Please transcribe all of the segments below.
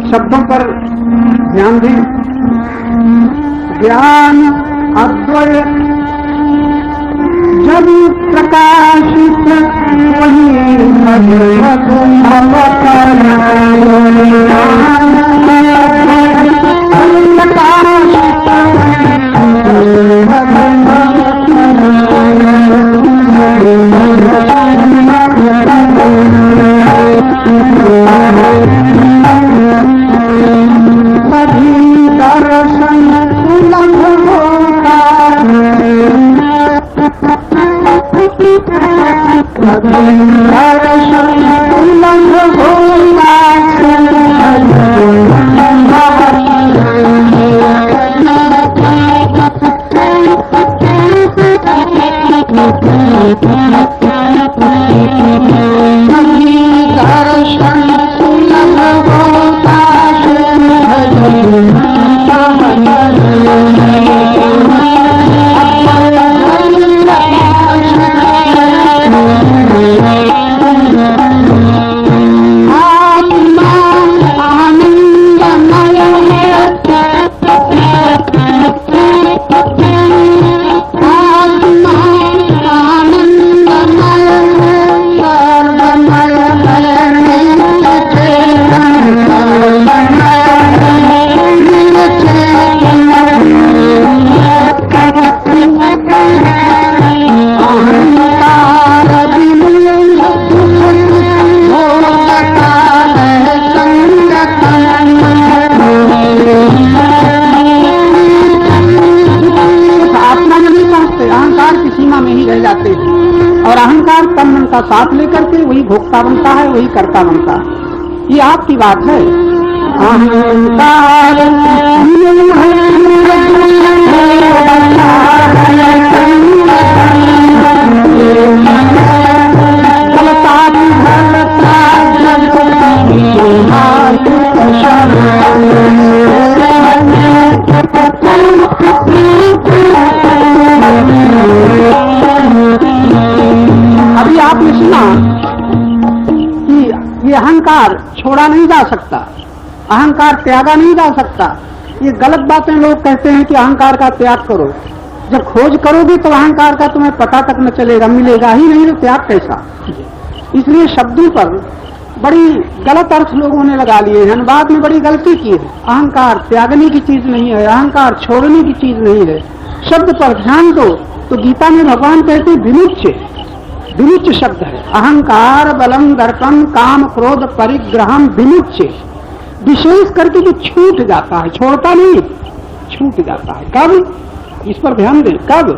शब्दों पर ध्यान दें। ज्ञान अद्वय जब प्रकाशित वही भगवत और अहंकार तन मन का साथ लेकर के वही भोक्ता बनता है, वही कर्ता बनता है। ये आपकी बात है। अहंकार अभी आपने सुना कि ये अहंकार छोड़ा नहीं जा सकता, अहंकार त्यागा नहीं जा सकता। ये गलत बातें लोग कहते हैं कि अहंकार का त्याग करो। जब खोज करोगे तो अहंकार का तुम्हें पता तक न चलेगा, मिलेगा ही नहीं तो त्याग कैसा। इसलिए शब्दों पर बड़ी गलत अर्थ लोगों ने लगा लिए हैं, अनुवाद में बड़ी गलती की है। अहंकार त्यागने की चीज नहीं है, अहंकार छोड़ने की चीज नहीं है। शब्द पर ध्यान दो तो गीता में भगवान कहते हैं विमुच्य, विमुच्य शब्द है। अहंकार बलम दर्पम काम क्रोध परिग्रहम विमुच्य, विशेष करके जो छूट जाता है, छोड़ता नहीं, छूट जाता है। कब? इस पर ध्यान दें। कब?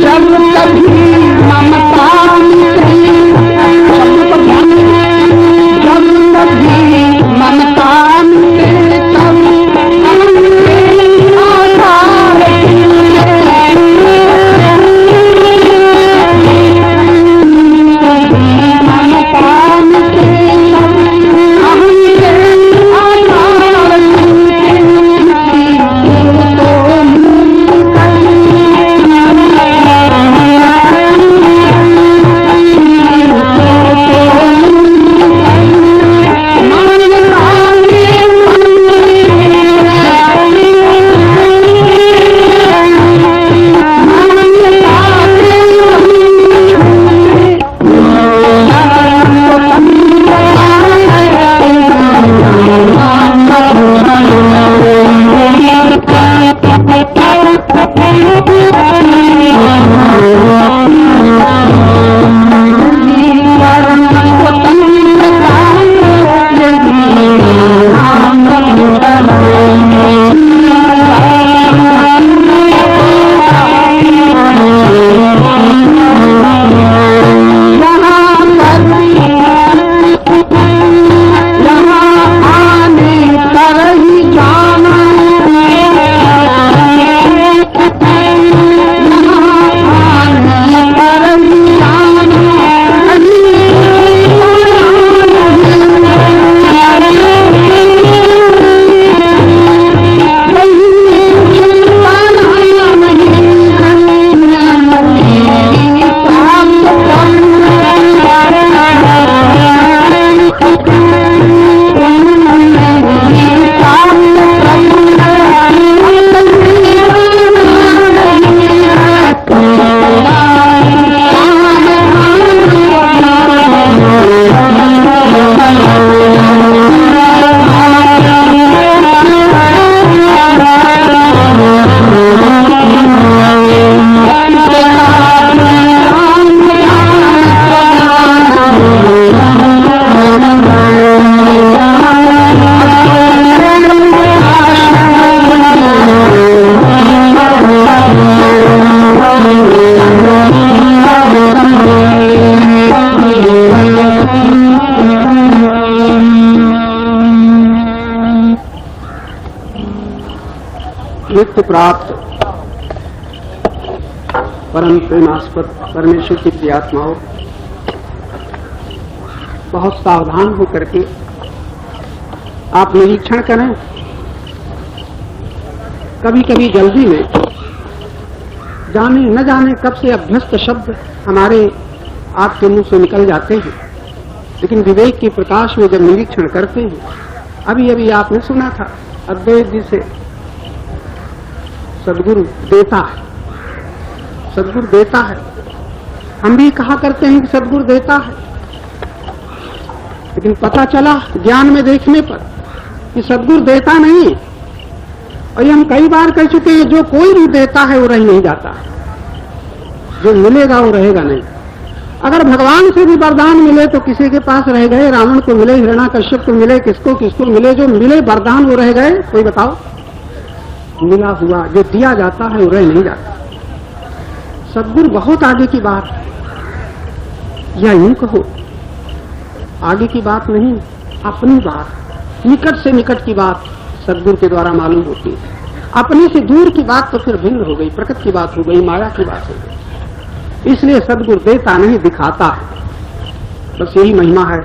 जब कभी ममता मिटे, जब कभी ममता मिटे तब नित्य प्राप्त परम प्रेमास्पद परमेश्वर की प्रियात्माओं, बहुत सावधान होकर के आप निरीक्षण करें। कभी कभी जल्दी में जाने न जाने कब से अभ्यस्त शब्द हमारे आपके मुंह से निकल जाते हैं, लेकिन विवेक के प्रकाश में जब निरीक्षण करते हैं, अभी अभी आपने सुना था अद्वैत जी से, सदगुरु देता है, सदगुरु देता है। हम भी कहा करते हैं कि सदगुरु देता है, लेकिन पता चला ज्ञान में देखने पर कि सदगुरु देता नहीं। और ये हम कई बार कह चुके हैं, जो कोई भी देता है वो रह नहीं जाता, जो मिलेगा वो रहेगा नहीं। अगर भगवान से भी वरदान मिले तो किसी के पास रह गए, रावण को मिले, हिरण्याकश्यप को मिले, किसको किसको मिले, जो मिले वरदान वो रह गए। कोई बताओ, मिला हुआ जो दिया जाता है वो रह नहीं जाता। सदगुरु बहुत आगे की बात, या यूं कहो आगे की बात नहीं, अपनी बात, निकट से निकट की बात सदगुरु के द्वारा मालूम होती है। अपने से दूर की बात तो फिर भिन्न हो गई, प्रकृति की बात हो गई, माया की बात हो गई। इसलिए सदगुरु देता नहीं, दिखाता है। बस यही महिमा है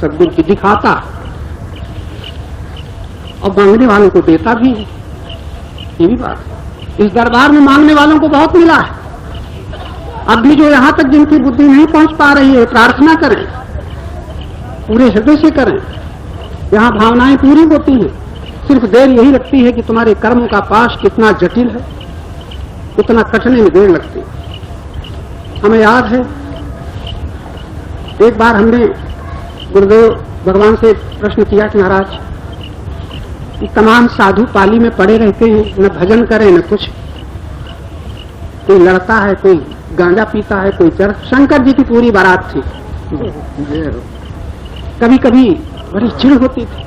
सदगुरु की, दिखाता और मांगने वालों को देता भी है। ये भी बात, इस दरबार में मांगने वालों को बहुत मिला है। अब भी जो यहाँ तक जिनकी बुद्धि नहीं पहुंच पा रही है, प्रार्थना करें, पूरे हृदय से करें। यहाँ भावनाएं पूरी होती हैं, सिर्फ देर यही लगती है कि तुम्हारे कर्म का पाश कितना जटिल है, उतना कटने में देर लगती है। हमें याद है एक बार हमने गुरुदेव भगवान से प्रश्न किया कि महाराज, तमाम साधु पाली में पड़े रहते हैं, न भजन करें न कुछ, कोई लड़ता है, कोई गांजा पीता है, कोई चरस। शंकर जी की पूरी बारात थी। कभी कभी बड़ी चिढ़ होती थी,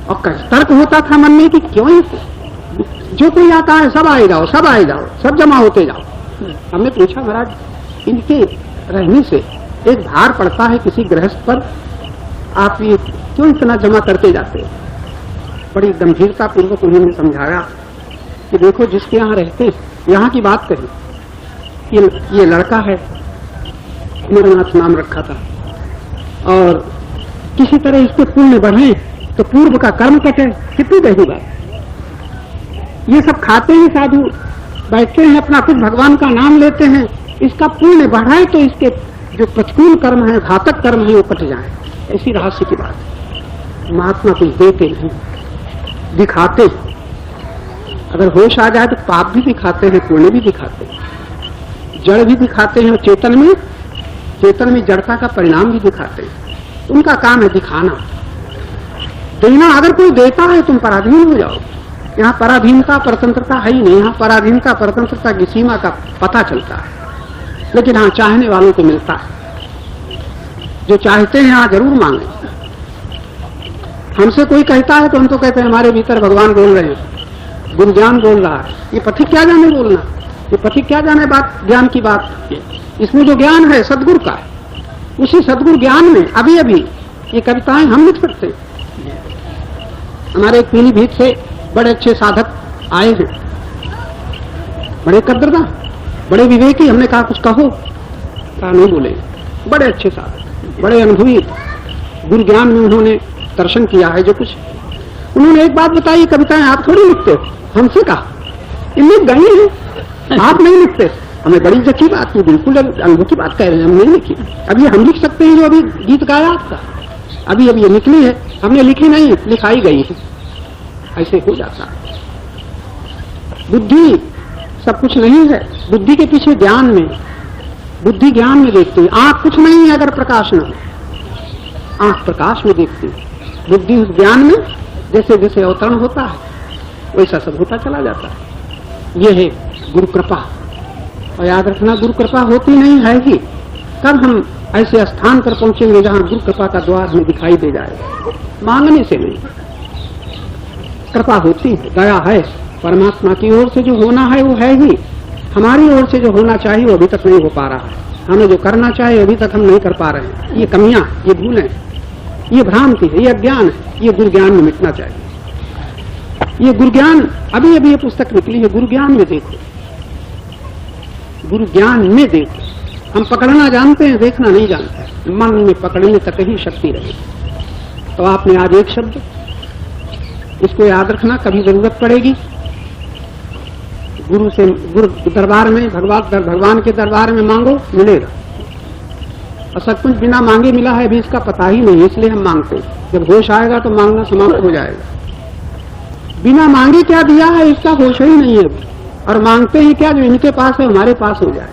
और तर्क होता था मन में कि क्यों जो कोई आता है सब आए जाओ, सब आए जाओ, सब जमा होते जाओ। हमने पूछा महाराज इनके रहने से एक भार पड़ता है किसी गृहस्थ पर, आप ये क्यों इतना जमा करते जाते हो? बड़ी गंभीरता पूर्वक उन्होंने समझाया कि देखो जिसके यहाँ रहते, यहाँ की बात कही, ये लड़का है, अमरनाथ नाम रखा था, और किसी तरह इसके पुण्य बढ़े तो पूर्व का कर्म कटे। कितनी गहरी बात। ये सब खाते हैं साधु, बैठते हैं अपना कुछ भगवान का नाम लेते हैं, इसका पुण्य बढ़ाए तो इसके जो प्रतिकूल कर्म है, घातक कर्म है, वो कट जाए। ऐसी रहस्य की बात। महात्मा कुछ देते नहीं, दिखाते। अगर होश आ जाए तो पाप भी दिखाते हैं, पुण्य भी दिखाते हैं, जड़ भी दिखाते हैं, और चेतन में जड़ता का परिणाम भी दिखाते हैं। उनका काम है दिखाना, देना। अगर कोई देता है तुम पराधीन हो जाओ। यहाँ पराधीनता परतंत्रता है ही नहीं। यहाँ पराधीनता परतंत्रता की सीमा का पता चलता है, लेकिन हाँ चाहने वालों को मिलता है। जो चाहते हैं हाँ जरूर मांगे। हमसे कोई कहता है तो हम तो कहते हैं हमारे भीतर भगवान बोल रहे हैं, गुरु ज्ञान बोल रहा है। ये पथिक क्या जाने बोलना, ये पथिक क्या जाने बात, ज्ञान की बात। इसमें जो ज्ञान है सदगुरु का है। उसी सदगुरु ज्ञान में अभी अभी ये कविताएं हम लिख सकते हैं। हमारे एक पीलीभीत से बड़े अच्छे साधक आए हैं, बड़े कद्रदान, बड़े विवेकी। हमने कहा कुछ कहो, कहा नहीं बोले। बड़े अच्छे साधक, बड़े अनुभवी, गुरु ज्ञान में उन्होंने दर्शन किया है जो कुछ। उन्होंने एक बात बताई, कविताएं आप थोड़ी लिखते हो। हमसे कहा लिख गई है, आप नहीं लिखते। हमें बड़ी जची बात की, बिल्कुल अनुभव की बात कह रहे हैं, हम नहीं लिखी। अभी हम लिख सकते हैं जो अभी गीत गाया आपका, अभी अभी ये निकली है, हमने लिखी नहीं, लिखाई गई है। ऐसे हो जाता है। बुद्धि सब कुछ नहीं है, बुद्धि के पीछे ज्ञान में, बुद्धि ज्ञान में देखती है। आंख कुछ नहीं है अगर प्रकाश न हो, आंख प्रकाश में देखती है। बुद्धि उस ज्ञान में जैसे जैसे अवतरण होता है वैसा सब होता चला जाता है। यह है गुरु कृपा। और याद रखना, गुरु कृपा होती नहीं है ही तब हम ऐसे स्थान पर पहुंचेंगे जहां गुरु कृपा का द्वार हमें दिखाई दे जाएगा। मांगने से नहीं, कृपा होती है, दया है। परमात्मा की ओर से जो होना है वो है ही, हमारी ओर से जो होना चाहिए वो अभी तक नहीं हो पा रहा है। हमें जो करना चाहिए अभी तक हम नहीं कर पा रहे हैं। ये कमियां, ये भूलें, ये भ्रांति है, ये अज्ञान है, ये गुरु ज्ञान में मिटना चाहिए। ये गुरु ज्ञान, अभी अभी ये पुस्तक निकली है, गुरु ज्ञान में देखो, गुरु ज्ञान में देखो। हम पकड़ना जानते हैं, देखना नहीं जानते। मन में पकड़ने तक ही शक्ति रहेगी। तो आपने आज एक शब्द, इसको याद रखना, कभी जरूरत पड़ेगी गुरु से, गुरु दरबार में, भगवान के दरबार में मांगो, मिलेगा। और सब कुछ बिना मांगे मिला है अभी इसका पता ही नहीं, इसलिए हम मांगते हैं। जब होश आएगा तो मांगना समाप्त हो जाएगा। बिना मांगे क्या दिया है इसका होश ही नहीं है अभी, और मांगते ही क्या जो इनके पास है हमारे पास हो जाए।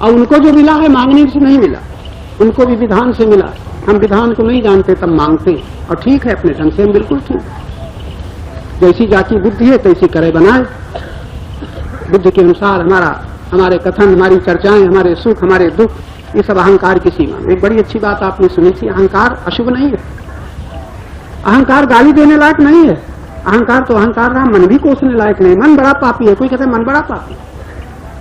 और उनको जो मिला है मांगने से नहीं मिला, उनको भी विधान से मिला। हम विधान को नहीं जानते तब मांगते, और ठीक है अपने ढंग से हम बिल्कुल ठीक। जैसी जाति बुद्धि है तैसी करे बनाए। बुद्धि के अनुसार हमारे कथन, हमारी चर्चाएं, हमारे सुख, हमारे दुख, ये सब अहंकार की सीमा में। एक बड़ी अच्छी बात आपने सुनी थी, अहंकार अशुभ नहीं है। अहंकार गाली देने लायक नहीं है। अहंकार तो अहंकार रहा, मन भी कोसने लायक नहीं। मन बड़ा पापी है। कोई कहते मन बड़ा पापी,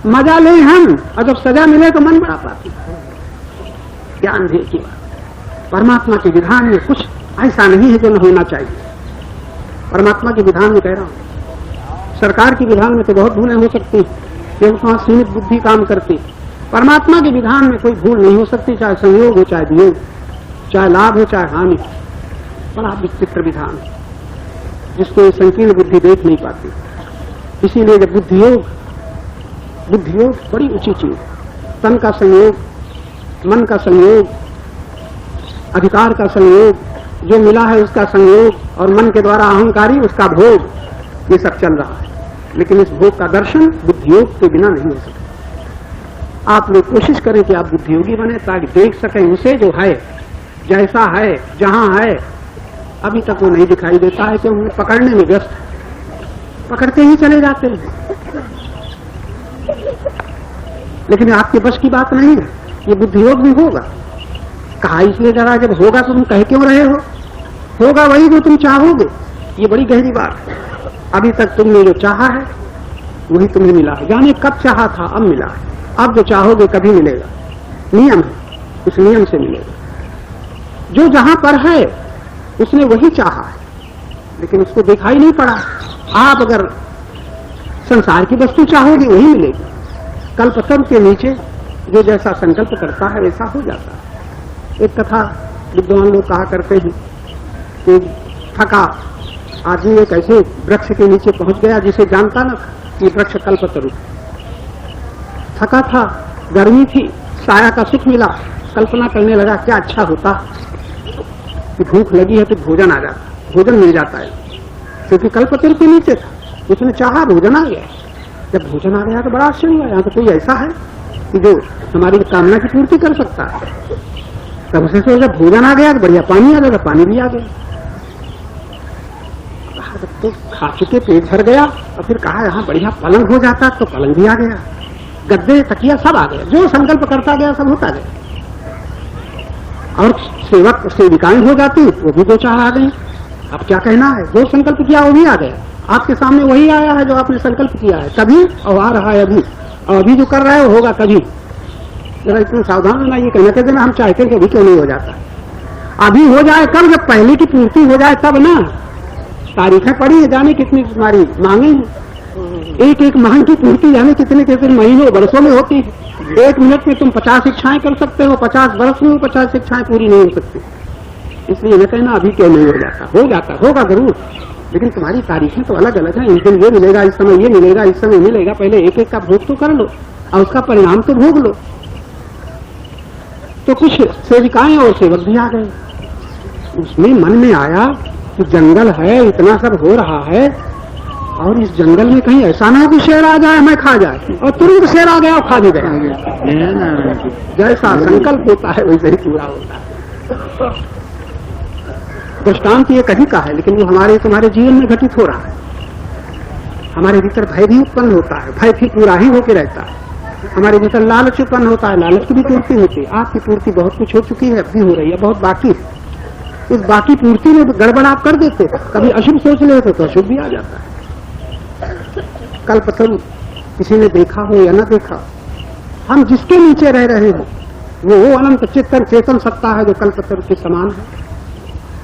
मजा ले हम, और जब सजा मिले तो मन बड़ा पापी। ज्ञान दे की बात। परमात्मा के विधान में कुछ ऐसा नहीं है जो न होना चाहिए। परमात्मा के विधान में कह रहा हूं, सरकार के विधान में तो बहुत भूलें हो सकती हैं, क्योंकि वहां सीमित बुद्धि काम करती। परमात्मा के विधान में कोई भूल नहीं हो सकती, चाहे संयोग हो, चाहे वियोग, चाहे लाभ हो, चाहे हानि। बड़ा विचित्र विधान जिसको संकीर्ण बुद्धि देख नहीं पाती। इसीलिए जब बुद्धियोग बड़ी ऊंची चीज, तन का संयोग, मन का संयोग, अधिकार का संयोग, जो मिला है उसका संयोग, और मन के द्वारा अहंकारी उसका भोग, ये सब चल रहा है। लेकिन इस भोग का दर्शन बुद्धियोग के बिना नहीं हो सकता। आप लोग कोशिश करें कि आप बुद्धियोगी बने ताकि देख सकें उसे जो है, जैसा है, जहां है। अभी तक वो नहीं दिखाई देता है क्योंकि पकड़ने में व्यस्त, पकड़ते ही चले जाते हैं। लेकिन आपके बस की बात नहीं है। ये बुद्धियोग भी होगा। कहा इसलिए जरा, जब होगा तो तुम कह क्यों रहे हो? होगा वही जो तुम चाहोगे। ये बड़ी गहरी बात है। अभी तक तुमने जो चाहा है वही तुम्हें मिला है। जाने कब चाहा था, अब मिला है। अब जो चाहोगे कभी मिलेगा। नियम है, उस नियम से मिलेगा। जो जहां पर है उसने वही चाहा है, लेकिन उसको दिखाई नहीं पड़ा। आप अगर संसार की वस्तु चाहोगे वही मिलेगी। कल्पतरु के नीचे जो जैसा संकल्प करता है वैसा हो जाता है। एक कथा विद्वान लोग कहा करते हैं कि थका आदमी एक ऐसे वृक्ष के नीचे पहुंच गया जिसे जानता न कि वृक्ष कल्पतरु। थका था, गर्मी थी, साया का सुख मिला, कल्पना करने लगा क्या अच्छा होता कि भूख लगी है तो भोजन आ जाता, भोजन मिल जाता है, क्योंकि कल्पतरु के नीचे था। उसने चाहा, भोजन आ गया। जब भोजन आ गया तो बड़ा आश्चर्य हुआ, यहाँ तो कोई ऐसा है कि जो हमारी कामना की पूर्ति कर सकता है। तब उसे सोचा भोजन आ गया तो बढ़िया पानी आ जाएगा, पानी भी आ गया। तो खा चुके पेट भर गया, और फिर कहा यहाँ बढ़िया पलंग हो जाता तो पलंग भी आ गया, गद्दे तकिया सब आ गया। जो संकल्प करता गया सब होता गया। और सेवक सेविकाएं हो जाती, वो भी दो चार आ गई। अब क्या कहना है, जो संकल्प किया वो भी आ गया। आपके सामने वही आया है जो आपने संकल्प किया है कभी, और आ रहा है अभी, और अभी जो कर रहा है वो होगा कभी। जरा इतना सावधान होना। ये कहना कहते हम चाहते हैं कि अभी क्यों नहीं हो जाता। अभी हो जाए कब, जब पहले की पूर्ति हो जाए तब ना। तारीखें पड़ी है, जाने कितनी तुम्हारी मांगे हैं। एक एक मांग की पूर्ति जाने कितने कितने महीनों वर्षों में होती है। 1 मिनट में तुम 50 इच्छाएं कर सकते हो, 50 वर्ष में वो 50 इच्छाएं पूरी नहीं हो सकती। इसलिए मैं कहना अभी क्यों नहीं हो जाता, हो जाता होगा जरूर, लेकिन तुम्हारी तारीखें तो अलग अलग हैं। इस दिन ये मिलेगा, इस समय ये मिलेगा, इस समय मिलेगा। पहले एक एक का भोग तो कर लो और उसका परिणाम तो भोग लो। तो कुछ सेविकाएं और सेवक भी आ गए। उसमें मन में आया कि जंगल है, इतना सब हो रहा है, और इस जंगल में कहीं ऐसा ना हो कि शेर आ जाए हमें खा जाए। और तुरंत शेर आ गया और खा भी गया। जैसा संकल्प होता है वैसे ही पूरा होता है। दृष्टांत ये कहीं का है, लेकिन वो हमारे तुम्हारे जीवन में घटित हो रहा है। हमारे भीतर भय भी उत्पन्न होता है, भय भी पूरा ही होकर रहता है। हमारे भीतर लालच उत्पन्न होता है, लालच की भी पूर्ति होती है। आपकी पूर्ति बहुत कुछ हो चुकी है, अब भी हो रही है, बहुत बाकी है। इस बाकी पूर्ति में गड़बड़ आप कर देते, कभी अशुभ सोच लेते तो अशुभ भी आ जाता है। कल्पतरु किसी ने देखा हो या न देखा, हम जिसके नीचे रह रहे हैं वो अनंत चित्तन चेतन सत्ता है जो कल्पतरु के समान है।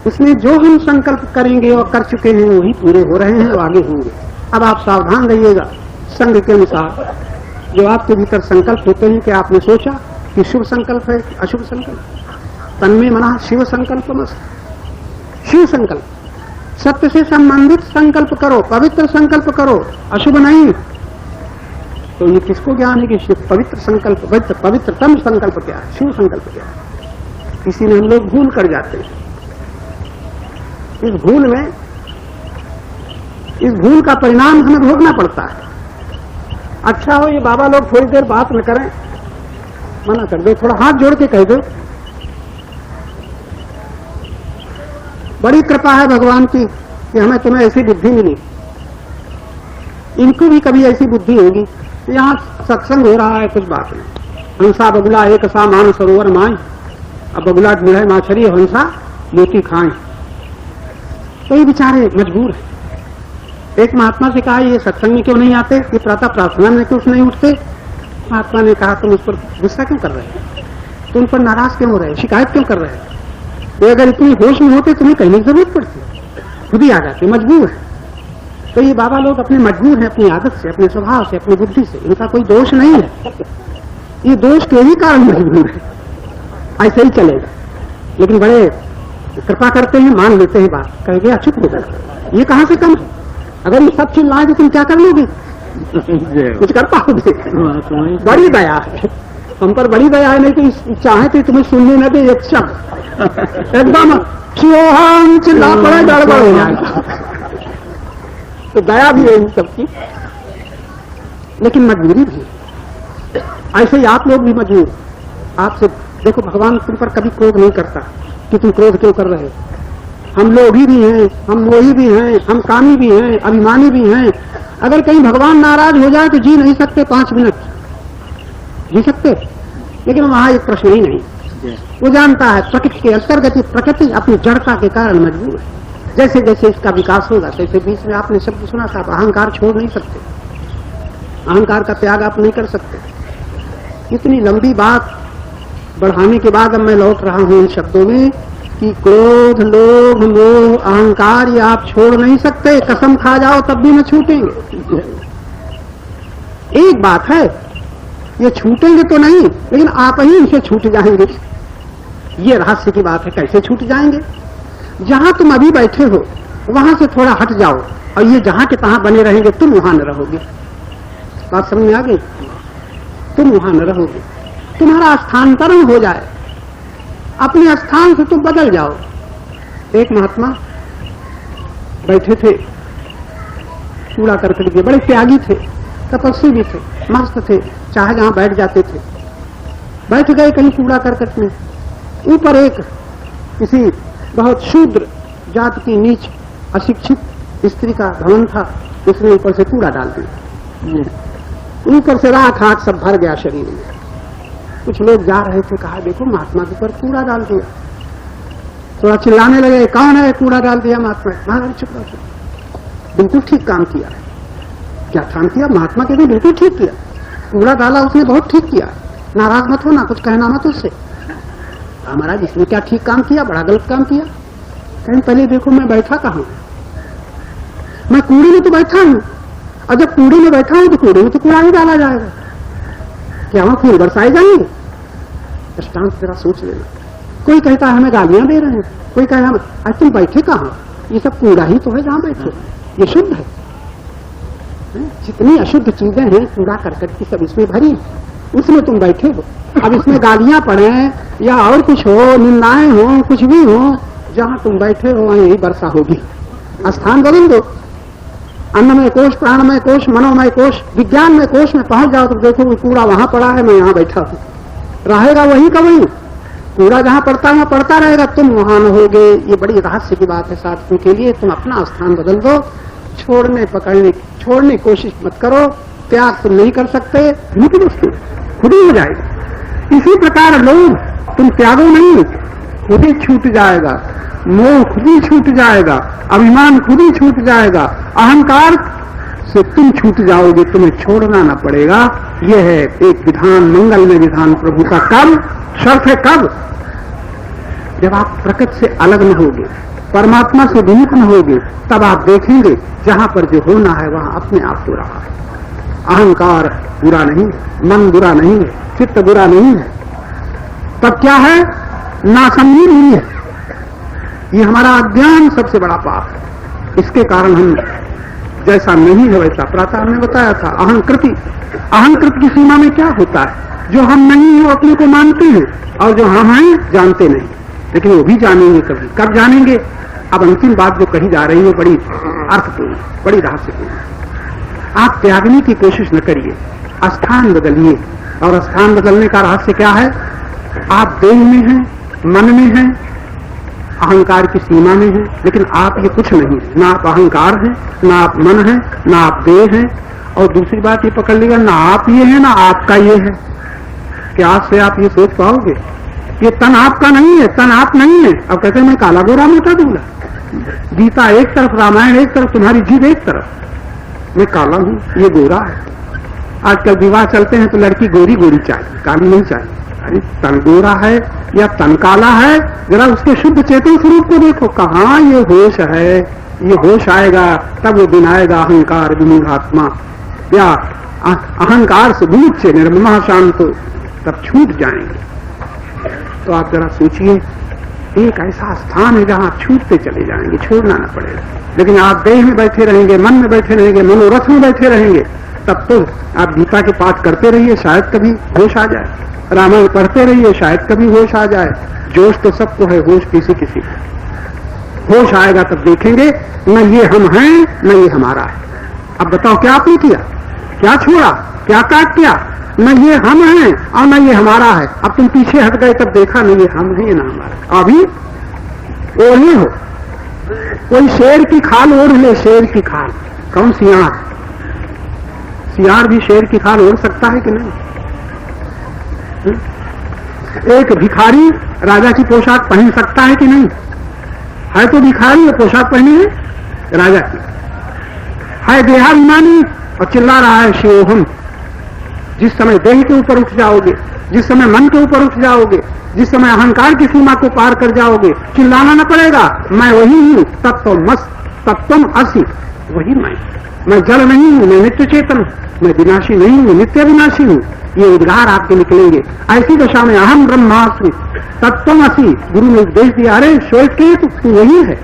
इसमें जो हम संकल्प करेंगे और कर चुके हैं वही पूरे हो रहे हैं और आगे होंगे। अब आप सावधान रहिएगा। संघ के अनुसार जो आपके भीतर संकल्प होते हैं कि आपने सोचा कि शुभ संकल्प है, अशुभ संकल्प, तन्मे मना शिव संकल्प मस्त। शिव संकल्प, सत्य से संबंधित संकल्प करो, पवित्र संकल्प करो, अशुभ नहीं। तो ये किसको ज्ञान है कि शिव पवित्र संकल्प, पवित्रतम संकल्प क्या है, शिव संकल्प क्या है। इसी में हम लोग भूल कर जाते हैं। इस भूल का परिणाम हमें भोगना पड़ता है। अच्छा हो ये बाबा लोग थोड़ी देर बात न करें, मना कर दो, थोड़ा हाथ जोड़ के कह दो। बड़ी कृपा है भगवान की कि हमें तुम्हें ऐसी बुद्धि मिली। इनको भी कभी ऐसी बुद्धि होगी। यहाँ सत्संग हो रहा है, कुछ बात नहीं। हंसा बगुला एक सा मान सरोवर माए, अब बगुला ढूंढे माछरी, हंसा मोती खाए। तो ये बेचारे मजबूर है। एक महात्मा से कहा ये सत्संग में क्यों नहीं आते, ये प्रातः प्रार्थना में क्यों नहीं उठते। महात्मा ने कहा तुम उस पर गुस्सा क्यों कर रहे हो, तुम पर नाराज क्यों हो रहे हो, शिकायत क्यों कर रहे हो। ये अगर इतनी होश में होते तुम्हें कहने की जरूरत पड़ती, खुद ही आ जाते, मजबूर है। तो ये बाबा लोग अपने मजबूर है, अपनी आदत से, अपने स्वभाव से, अपनी बुद्धि से। इनका कोई दोष नहीं है, ये दोष के ही कारण मजबूर है। ऐसे ही चलेगा। लेकिन बड़े कृपा करते हैं, मान लेते हैं बात, कहेंगे चुप हो गए, ये कहां से कम है। अगर ये सब चिल्लाए तो तुम क्या कर लोगे, कुछ कर पाओगे। बड़ी दया है हम पर, बड़ी दया है। नहीं तो चाहे तो तुम्हें सुनने न दे एक शब्द, एकदम शिवोहम चिल्ला पड़े, गड़बड़ हो जाएगा। तो दया भी है इन सबकी, लेकिन मजबूरी भी। ऐसे ही आप लोग भी मजबूर। आपसे देखो, भगवान तुम पर कभी क्रोध नहीं करता कि तुम क्रोध क्यों कर रहे हो। हम लोभी भी हैं, हम मोही भी हैं, हम कामी भी हैं, अभिमानी भी हैं। अगर कहीं भगवान नाराज हो जाए तो जी नहीं सकते 5 मिनट, जी सकते। लेकिन वहां एक प्रश्न ही नहीं। वो जानता है प्रकृति के अंतर्गत, प्रकृति अपनी जड़ता के कारण मजबूर है। जैसे जैसे इसका विकास होगा तैसे बीच में आपने शब्द सुना था, अहंकार छोड़ नहीं सकते, अहंकार का त्याग आप नहीं कर सकते। इतनी लंबी बात बढ़ाने के बाद अब मैं लौट रहा हूं इन शब्दों में कि क्रोध, लोभ, मोह, अहंकार ये आप छोड़ नहीं सकते, कसम खा जाओ तब भी न छूटेंगे। एक बात है, ये छूटेंगे तो नहीं, लेकिन आप ही इनसे छूट जाएंगे। ये रहस्य की बात है, कैसे छूट जाएंगे? जहां तुम अभी बैठे हो वहां से थोड़ा हट जाओ और ये जहां के तहां बने रहेंगे, तुम वहां न रहोगे। बात समझ में आ गई? तुम वहां न रहोगे, तुम्हारा स्थानांतरण हो जाए, अपने स्थान से तुम बदल जाओ। एक महात्मा बैठे थे कूड़ा करकट के, बड़े त्यागी थे, तपस्वी भी थे, मस्त थे, चाहे जहां बैठ जाते थे। बैठ गए कहीं कूड़ा करकट में, ऊपर एक किसी बहुत शूद्र जात की नीच अशिक्षित स्त्री का भवन था, उसने ऊपर से कूड़ा डाल दिया, ऊपर से राख आख सब भर गया शरीर में। कुछ लोग जा रहे थे, कहा देखो महात्मा के ऊपर कूड़ा डाल दिया। थोड़ा चिल्लाने लगे, कौन है कूड़ा डाल दिया महात्मा? महाराज चुप रहो, बिल्कुल ठीक काम किया। क्या काम किया? महात्मा के लिए बिल्कुल ठीक किया, कूड़ा डाला उसने, बहुत ठीक किया, नाराज मत हो ना, कुछ कहना मत उससे। महाराज इसने क्या ठीक काम किया? बड़ा गलत काम किया। कहीं पहले देखो मैं बैठा कहाँ? मैं कूड़े में तो बैठा हूं, और जब कूड़े में बैठा हूं तो कूड़े में तो कूड़ा ही डाला जाएगा, क्या वहां फूल बरसाए जाएंगे? दृष्टांत जरा सोच लेना। कोई कहता है हमें गालियां दे रहे हैं, कोई कहे हम, आज तुम बैठे कहाँ? ये सब कूड़ा ही तो है जहां बैठे, ये शुद्ध है। जितनी अशुद्ध चीजें हैं कूड़ा करकट की सब इसमें भरी, उसमें तुम बैठे हो। अब इसमें गालियां पड़े या और कुछ हो, निंदाएं हो, कुछ भी हो, जहां तुम बैठे हो वहीं वर्षा होगी। स्थान बदल दो, अन्नमय कोश, प्राणमय कोश, मनोमय कोश, विज्ञानमय कोश में पहुंच जाओ तो देखो वो कूड़ा वहां पड़ा है, मैं यहाँ बैठा हूं, रहेगा वही का वही, कूड़ा जहां पड़ता है पड़ता रहेगा, तुम वहां न होगे। ये बड़ी रहस्य की बात है साथियों के लिए। तुम अपना स्थान बदल दो, छोड़ने की कोशिश मत करो। त्याग तुम नहीं कर सकते, खुद ही हो जाएगा। इसी प्रकार लोग तुम त्यागो नहीं, खुद ही छूट जाएगा, मोह खुद ही छूट जाएगा, अभिमान खुद ही छूट जाएगा, अहंकार से तुम छूट जाओगे, तुम्हें छोड़ना ना पड़ेगा। यह है एक विधान, मंगल में विधान प्रभु का। कब? शर्त है कब? जब आप प्रकृति से अलग न होगे, परमात्मा से विमुख न होगे, तब आप देखेंगे जहां पर जो होना है वहां अपने आप हो रहा है। अहंकार बुरा नहीं है, मन बुरा नहीं है, चित्त बुरा नहीं है, तब क्या है? नासमझी नहीं है। ये हमारा अज्ञान सबसे बड़ा पाप है। इसके कारण हम जैसा नहीं है वैसा, प्रातः हमने बताया था, अहंकृत की सीमा में क्या होता है? जो हम नहीं है वो अपने को मानते हैं, और जो हम हैं जानते नहीं, लेकिन वो भी जानेंगे कभी। कब जानेंगे? अब अंतिम बात जो कही जा रही है बड़ी अर्थपूर्ण, बड़ी रहस्यपूर्ण। आप त्यागने की कोशिश न करिए, स्थान बदलिए। और स्थान बदलने का रहस्य क्या है? आप देह में हैं, मन में हैं, अहंकार की सीमा में हैं, लेकिन आप ये कुछ नहीं है। ना आप अहंकार हैं, ना आप मन हैं, ना आप देह हैं। और दूसरी बात ये पकड़ लीजिएगा, ना आप ये है ना आपका ये है। क्या आज से आप ये सोच पाओगे? ये तन आपका नहीं है, तन आप नहीं है। अब कहते हैं मैं काला गोरा मिटा दूंगा। गीता एक तरफ, रामायण एक तरफ, तुम्हारी जीव एक तरफ। मैं काला हूं, ये गोरा है। आजकल विवाह चलते हैं तो लड़की गोरी गोरी चाहिए, काली नहीं चाहिए। अरे तन गोरा है या तन काला है, जरा उसके शुद्ध चेतन स्वरूप को देखो। कहाँ ये होश है? ये होश आएगा तब वो दिन आएगा अहंकार विमूढ़ात्मा, या अहंकार से विमुक्त से निर्ममा शांत, तब छूट जाएंगे। तो आप जरा सोचिए, एक ऐसा स्थान है जहां आप छूटते चले जाएंगे, छोड़ना ना पड़ेगा। लेकिन आप देह में बैठे रहेंगे, मन में बैठे रहेंगे, मनोरथ में बैठे रहेंगे, तब तो आप गीता के पाठ करते रहिए, शायद कभी होश आ जाए। रामायण पढ़ते रहिए, शायद कभी होश आ जाए। जोश तो सबको है, होश किसी किसी को। होश आएगा तब देखेंगे न ये हम हैं न ये हमारा है। अब बताओ क्या आपने किया? क्या छोड़ा? क्या त्याग किया? न ये हम हैं और न ये हमारा है। अब तुम पीछे हट गए तब देखा न ये हम है न हमारा। अभी ओढ़े हो, कोई शेर की खाल ओढ़ ले, शेर की खाल। कौन? सियार। सियार भी शेर की खाल ओढ़ सकता है कि नहीं? एक भिखारी राजा की पोशाक पहन सकता है कि नहीं? है तो भिखारी है, पोशाक पहनी है राजा की, है देहाभिमानी और चिल्ला रहा है शिवोहम। जिस समय देह के ऊपर उठ जाओगे, जिस समय मन के ऊपर उठ जाओगे, जिस समय अहंकार की सीमा को पार कर जाओगे, चिल्लाना न पड़ेगा, मैं वही हूं, तत्वम असि, वही मैं जल नहीं हूं, मैं नित्य चेतन हूं, मैं विनाशी नहीं हूं, नित्य विनाशी हूं। ये उद्गार आपके निकलेंगे। ऐसी दशा में अहम ब्रह्मास्मि तत्वम असि, गुरु ने उपदेश दिया, अरे श्वेत के तू वही है।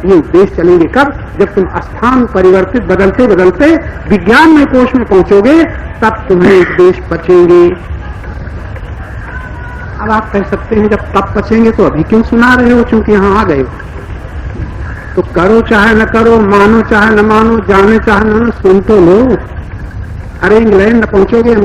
ये उपदेश चलेंगे कब? जब तुम स्थान परिवर्तित बदलते बदलते विज्ञान में कोश में पहुंचोगे, तब तुम्हें उपदेश पचेंगे। अब आप कह सकते हैं जब तब पचेंगे तो अभी क्यों सुना रहे हो, चूंकि यहां आ गए हो। तो करो चाहे न करो, मानो चाहे न मानो, जाने चाहे न, सुन तो लो। अरे इंग्लैंड पहुंचोगे,